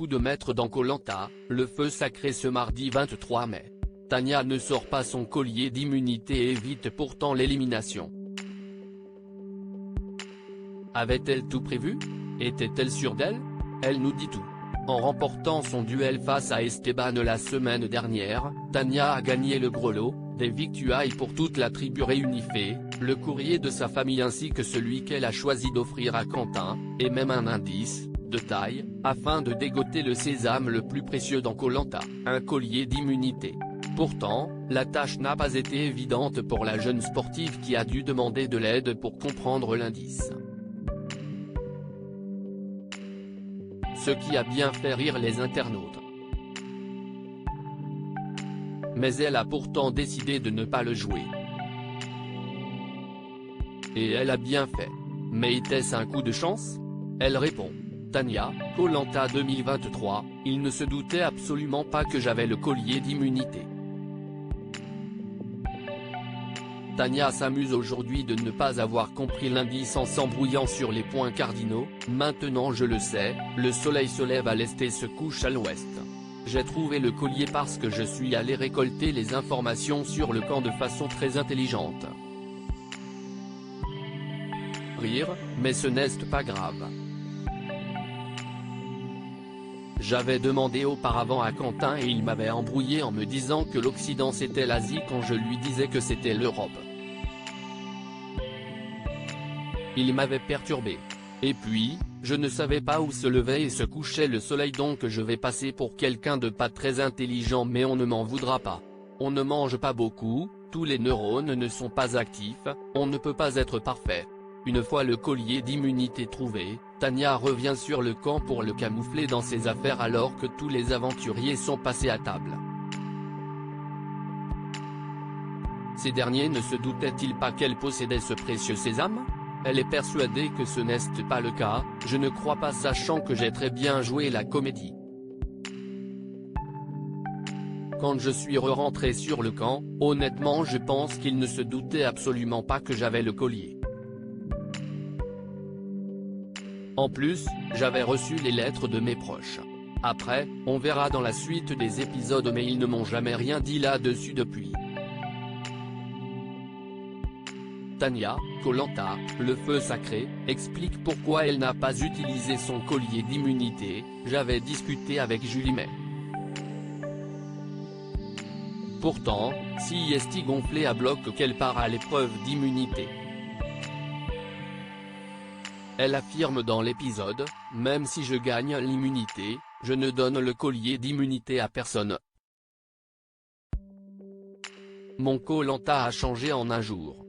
coup de maître dans Koh Lanta, le feu sacré ce mardi 23 mai. Tania ne sort pas son collier d'immunité et évite pourtant l'élimination. Avait-elle tout prévu? Était-elle sûre d'elle? Elle nous dit tout. En remportant son duel face à Esteban la semaine dernière, Tania a gagné le gros lot, des victuailles pour toute la tribu réunifiée, le courrier de sa famille ainsi que celui qu'elle a choisi d'offrir à Quentin, et même un indice, de taille, afin de dégoter le sésame le plus précieux dans Koh Lanta, un collier d'immunité. Pourtant, la tâche n'a pas été évidente pour la jeune sportive qui a dû demander de l'aide pour comprendre l'indice. Ce qui a bien fait rire les internautes. Mais elle a pourtant décidé de ne pas le jouer. Et elle a bien fait. Mais était-ce un coup de chance? Elle répond. Tania, Koh Lanta 2023, il ne se doutait absolument pas que j'avais le collier d'immunité. Tania s'amuse aujourd'hui de ne pas avoir compris l'indice en s'embrouillant sur les points cardinaux. Maintenant je le sais, le soleil se lève à l'est et se couche à l'ouest. J'ai trouvé le collier parce que je suis allé récolter les informations sur le camp de façon très intelligente. Rire, mais ce n'est pas grave. J'avais demandé auparavant à Quentin et il m'avait embrouillé en me disant que l'Occident c'était l'Asie quand je lui disais que c'était l'Europe. Il m'avait perturbé. Et puis, je ne savais pas où se levait et se couchait le soleil donc je vais passer pour quelqu'un de pas très intelligent mais on ne m'en voudra pas. On ne mange pas beaucoup, tous les neurones ne sont pas actifs, on ne peut pas être parfait. Une fois le collier d'immunité trouvé, Tania revient sur le camp pour le camoufler dans ses affaires alors que tous les aventuriers sont passés à table. Ces derniers ne se doutaient-ils pas qu'elle possédait ce précieux sésame? Elle est persuadée que ce n'est pas le cas, je ne crois pas sachant que j'ai très bien joué la comédie. Quand je suis rentré sur le camp, honnêtement je pense qu'il ne se doutait absolument pas que j'avais le collier. En plus, j'avais reçu les lettres de mes proches. Après, on verra dans la suite des épisodes mais ils ne m'ont jamais rien dit là-dessus depuis. Tania, Koh Lanta, le feu sacré, explique pourquoi elle n'a pas utilisé son collier d'immunité. J'avais discuté avec Julie mais. Pourtant, si est gonflé à bloc qu'elle part à l'épreuve d'immunité. Elle affirme dans l'épisode, même si je gagne l'immunité, je ne donne le collier d'immunité à personne. Mon Koh Lanta a changé en un jour.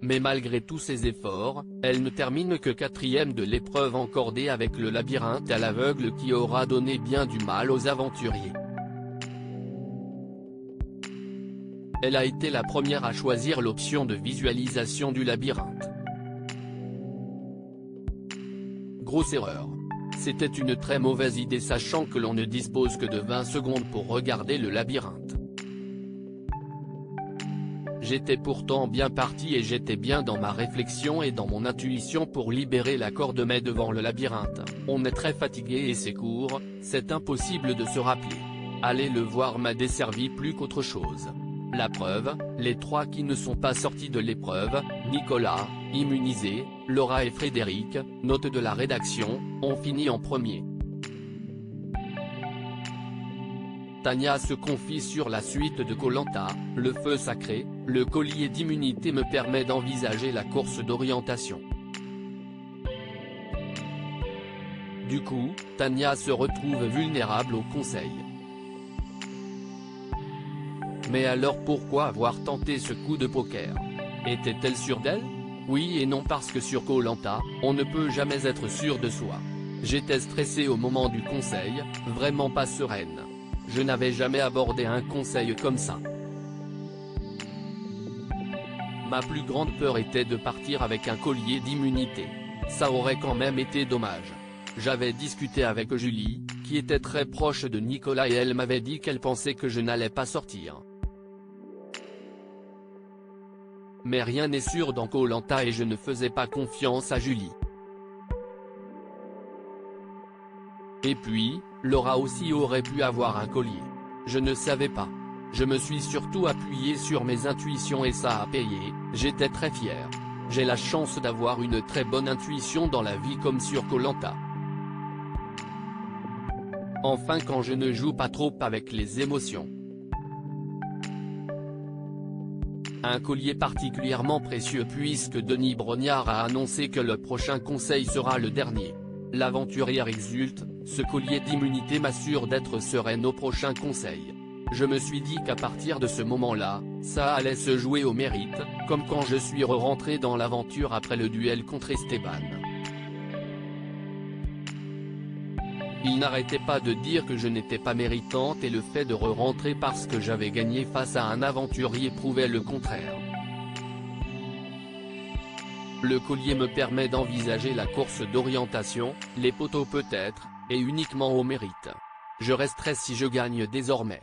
Mais malgré tous ses efforts, elle ne termine que 4e de l'épreuve encordée avec le labyrinthe à l'aveugle qui aura donné bien du mal aux aventuriers. Elle a été la première à choisir l'option de visualisation du labyrinthe. Grosse erreur. C'était une très mauvaise idée sachant que l'on ne dispose que de 20 secondes pour regarder le labyrinthe. J'étais pourtant bien parti et j'étais bien dans ma réflexion et dans mon intuition pour libérer la corde mais devant le labyrinthe, on est très fatigué et c'est court, c'est impossible de se rappeler. Aller le voir m'a desservi plus qu'autre chose. La preuve, les 3 qui ne sont pas sortis de l'épreuve, Nicolas, immunisé, Laura et Frédéric, note de la rédaction, ont fini en premier. Tania se confie sur la suite de Koh Lanta, le feu sacré, le collier d'immunité me permet d'envisager la course d'orientation. Du coup, Tania se retrouve vulnérable au conseil. Mais alors pourquoi avoir tenté ce coup de poker? Était-elle sûre d'elle? Oui et non parce que sur Koh Lanta, on ne peut jamais être sûr de soi. J'étais stressée au moment du conseil, vraiment pas sereine. Je n'avais jamais abordé un conseil comme ça. Ma plus grande peur était de partir avec un collier d'immunité. Ça aurait quand même été dommage. J'avais discuté avec Julie, qui était très proche de Nicolas et elle m'avait dit qu'elle pensait que je n'allais pas sortir. Mais rien n'est sûr dans Koh Lanta et je ne faisais pas confiance à Julie. Et puis, Laura aussi aurait pu avoir un collier. Je ne savais pas. Je me suis surtout appuyé sur mes intuitions et ça a payé, j'étais très fier. J'ai la chance d'avoir une très bonne intuition dans la vie comme sur Koh Lanta. Enfin quand je ne joue pas trop avec les émotions. Un collier particulièrement précieux puisque Denis Brognard a annoncé que le prochain conseil sera le dernier. L'aventurière exulte, ce collier d'immunité m'assure d'être sereine au prochain conseil. Je me suis dit qu'à partir de ce moment-là, ça allait se jouer au mérite, comme quand je suis rentré dans l'aventure après le duel contre Esteban. Il n'arrêtait pas de dire que je n'étais pas méritante et le fait de rentrer parce que j'avais gagné face à un aventurier prouvait le contraire. Le collier me permet d'envisager la course d'orientation, les poteaux peut-être, et uniquement au mérite. Je resterai si je gagne désormais.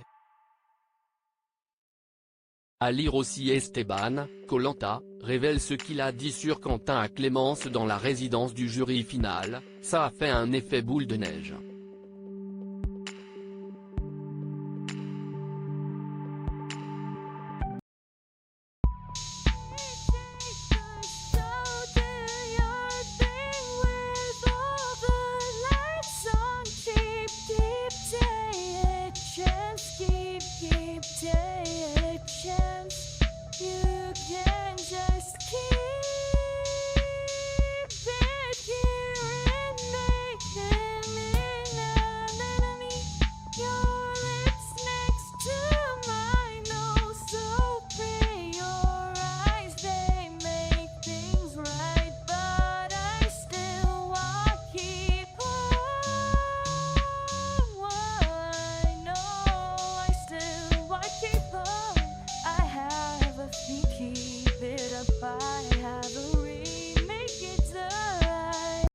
À lire aussi Esteban, Koh Lanta, révèle ce qu'il a dit sur Quentin à Clémence dans la résidence du jury final, ça a fait un effet boule de neige.